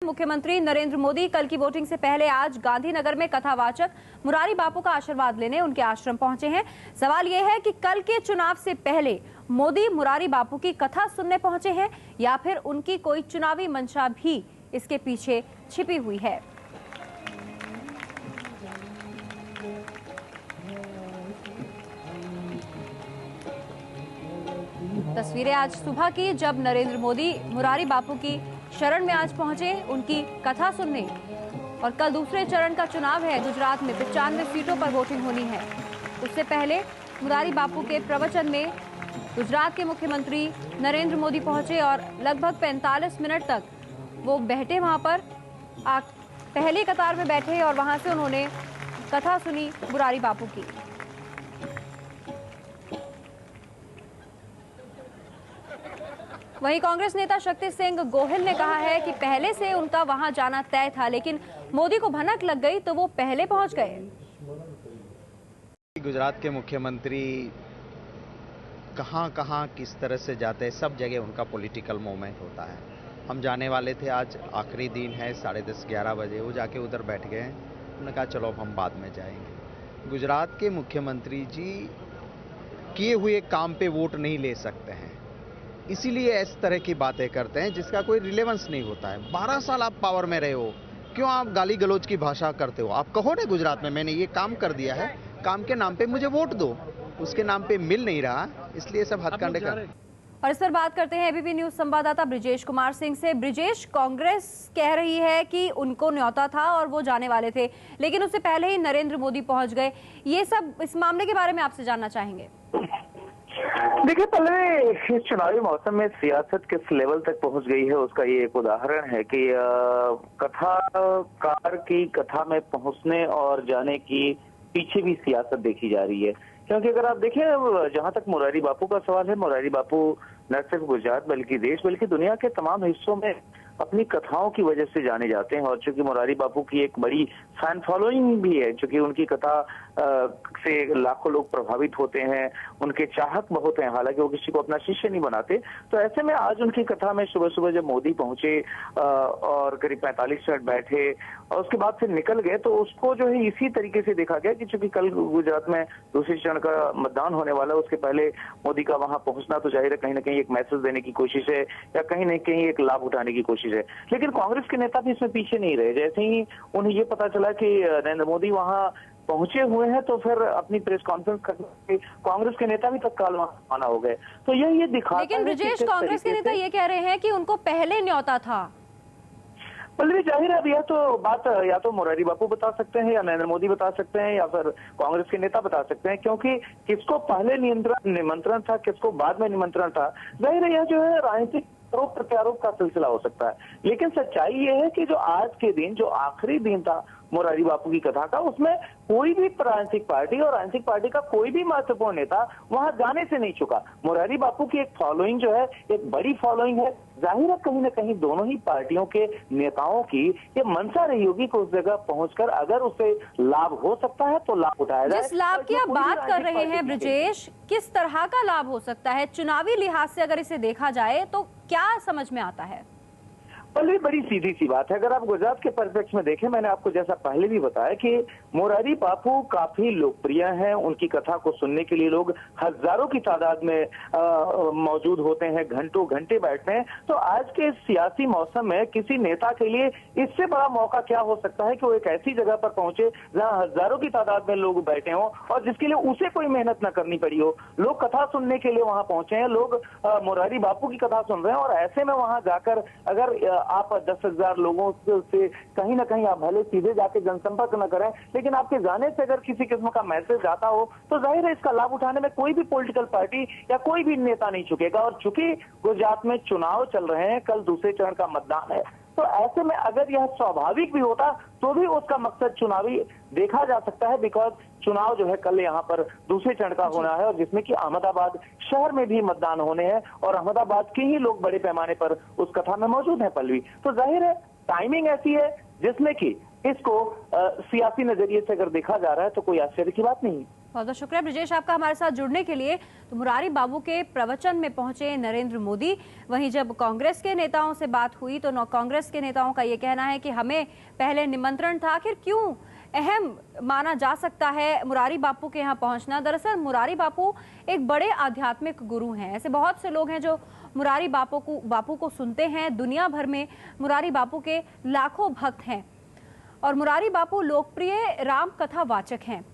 मुख्यमंत्री नरेंद्र मोदी कल की वोटिंग से पहले आज गांधीनगर में कथावाचक मुरारी बापू का आशीर्वाद लेने उनके आश्रम पहुंचे हैं। सवाल यह है कि कल के चुनाव से पहले मोदी मुरारी बापू की कथा सुनने पहुंचे हैं या फिर उनकी कोई चुनावी मंशा भी इसके पीछे छिपी हुई है। तस्वीरें आज सुबह की, जब नरेंद्र मोदी मुरारी बापू की शरण में आज पहुंचे उनकी कथा सुनने। और कल दूसरे चरण का चुनाव है। गुजरात में 95 सीटों पर वोटिंग होनी है। उससे पहले मुरारी बापू के प्रवचन में गुजरात के मुख्यमंत्री नरेंद्र मोदी पहुंचे और लगभग 45 मिनट तक वो बैठे वहां पर, पहली कतार में बैठे और वहां से उन्होंने कथा सुनी मुरारी बापू की। वहीं कांग्रेस नेता शक्ति सिंह गोहिल ने कहा है कि पहले से उनका वहां जाना तय था, लेकिन मोदी को भनक लग गई तो वो पहले पहुंच गए। गुजरात के मुख्यमंत्री कहां कहां किस तरह से जाते हैं, सब जगह उनका पॉलिटिकल मूवमेंट होता है। हम जाने वाले थे, आज आखिरी दिन है, 10:30-11 बजे वो जाके उधर बैठ गए। उन्होंने कहा चलो हम बाद में जाएंगे। गुजरात के मुख्यमंत्री जी किए हुए काम पे वोट नहीं ले सकते हैं, इसीलिए इस तरह की बातें करते हैं जिसका कोई रिलेवेंस नहीं होता है। 12 साल आप पावर में रहे हो, क्यों आप गाली गलौज की भाषा करते हो? आप कहो ना गुजरात में मैंने ये काम कर दिया है, काम के नाम पे मुझे वोट दो। उसके नाम पे मिल नहीं रहा, इसलिए सब हथकंडे कर। और इस पर बात करते हैं एबीपी न्यूज संवाददाता ब्रिजेश कुमार सिंह से। ब्रिजेश, कांग्रेस कह रही है कि उनको न्योता था और वो जाने वाले थे, लेकिन उससे पहले ही नरेंद्र मोदी पहुंच गए। ये सब, इस मामले के बारे में आपसे जानना चाहेंगे। देखिए, पहले इस चुनावी मौसम में सियासत किस लेवल तक पहुंच गई है उसका ये एक उदाहरण है कि कथाकार की कथा में पहुंचने और जाने की पीछे भी सियासत देखी जा रही है। क्योंकि अगर आप देखें, जहां तक मुरारी बापू का सवाल है, मुरारी बापू न सिर्फ गुजरात बल्कि देश बल्कि दुनिया के तमाम हिस्सों में अपनी कथाओं की वजह से जाने जाते हैं। और चूंकि मुरारी बापू की एक बड़ी फैन फॉलोइंग भी है, चूंकि उनकी कथा से लाखों लोग प्रभावित होते हैं, उनके चाहक बहुत हैं, हालांकि वो किसी को अपना शिष्य नहीं बनाते। तो ऐसे में आज उनकी कथा में सुबह सुबह जब मोदी पहुंचे और करीब 45 मिनट बैठे और उसके बाद फिर निकल गए, तो उसको जो है इसी तरीके से देखा गया कि चूंकि कल गुजरात में दूसरे चरण का मतदान होने वाला है, उसके पहले मोदी का वहां पहुंचना तो जाहिर है कहीं ना कहीं एक मैसेज देने की कोशिश है या कहीं ना कहीं एक लाभ उठाने की कोशिश है। लेकिन कांग्रेस के नेता भी इसमें पीछे नहीं रहे। जैसे ही उन्हें ये पता चला कि नरेंद्र मोदी वहां पहुंचे हुए हैं, तो फिर अपनी प्रेस कॉन्फ्रेंस करके कांग्रेस के नेता भी तत्काल रवाना हो गए। तो ये दिखा, लेकिन ब्रिजेश, कांग्रेस के नेता ये कह रहे हैं कि उनको पहले न्योता था। पल्लवी, जाहिर है यह तो बात या तो मुरारी बापू बता सकते हैं या नरेंद्र मोदी बता सकते हैं या फिर कांग्रेस के नेता बता सकते हैं, क्योंकि किसको पहले निमंत्रण था, किसको बाद में निमंत्रण था, जाहिर है यह जो है राजनीतिक आरोप प्रत्यारोप का सिलसिला हो सकता है। लेकिन सच्चाई ये है कि जो आज के दिन, जो आखिरी दिन था मुरारी बापू की कथा का, उसमें कोई भी राजनीतिक पार्टी और राजनीतिक पार्टी का कोई भी महत्वपूर्ण नेता वहां जाने से नहीं चुका। मुरारी बापू की एक फॉलोइंग जो है, एक बड़ी फॉलोइंग है। जाहिर है कहीं ना कहीं दोनों ही पार्टियों के नेताओं की ये मंशा रही होगी कि उस जगह पहुंचकर अगर उसे लाभ हो सकता है तो लाभ उठाया जाए। जिस लाभ की आप बात कर रहे हैं ब्रिजेश, किस तरह का लाभ हो सकता है? चुनावी लिहाज से अगर इसे देखा जाए तो क्या समझ में आता है? पहले बड़ी सीधी सी बात है, अगर आप गुजरात के परिप्रेक्ष्य में देखें, मैंने आपको जैसा पहले भी बताया कि मुरारी बापू काफी लोकप्रिय हैं। उनकी कथा को सुनने के लिए लोग हजारों की तादाद में मौजूद होते हैं, घंटों घंटे बैठते हैं। तो आज के सियासी मौसम में किसी नेता के लिए इससे बड़ा मौका क्या हो सकता है कि वो एक ऐसी जगह पर पहुंचे जहां हजारों की तादाद में लोग बैठे हों और जिसके लिए उसे कोई मेहनत न करनी पड़ी हो। लोग कथा सुनने के लिए वहां पहुंचे हैं, लोग मुरारी बापू की कथा सुन रहे हैं। और ऐसे में वहां जाकर अगर आप 10,000 लोगों से कहीं ना कहीं आप भले सीधे जाके जनसंपर्क न करें, लेकिन आपके जाने से अगर किसी किस्म का मैसेज आता हो तो जाहिर है इसका लाभ उठाने में कोई भी पॉलिटिकल पार्टी या कोई भी नेता नहीं चुकेगा। और चूंकि गुजरात में चुनाव चल रहे हैं, कल दूसरे चरण का मतदान है, तो ऐसे में अगर यह स्वाभाविक भी होता तो भी उसका मकसद चुनावी देखा जा सकता है। बिकॉज चुनाव जो है कल यहाँ पर दूसरे चरण का होना है और जिसमें कि अहमदाबाद शहर में भी मतदान होने हैं और अहमदाबाद के ही लोग बड़े पैमाने पर उस कथा में मौजूद हैं। पल्लवी, तो जाहिर है टाइमिंग ऐसी है जिसमें कि इसको सियासी नजरिए से अगर देखा जा रहा है तो कोई आश्चर्य की बात नहीं। बहुत बहुत शुक्रिया ब्रिजेश आपका हमारे साथ जुड़ने के लिए। तो मुरारी बाबू के प्रवचन में पहुंचे नरेंद्र मोदी। वहीं जब कांग्रेस के नेताओं से बात हुई तो कांग्रेस के नेताओं का ये कहना है कि हमें पहले निमंत्रण था। आखिर क्यों अहम माना जा सकता है मुरारी बापू के यहाँ पहुंचना? दरअसल मुरारी बापू एक बड़े आध्यात्मिक गुरु हैं। ऐसे बहुत से लोग हैं जो मुरारी बापू को सुनते हैं। दुनिया भर में मुरारी बापू के लाखों भक्त हैं और मुरारी बापू लोकप्रिय राम कथा वाचक हैं।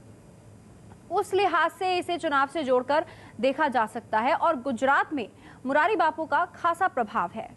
उस लिहाज से इसे चुनाव से जोड़कर देखा जा सकता है और गुजरात में मुरारी बापू का खासा प्रभाव है।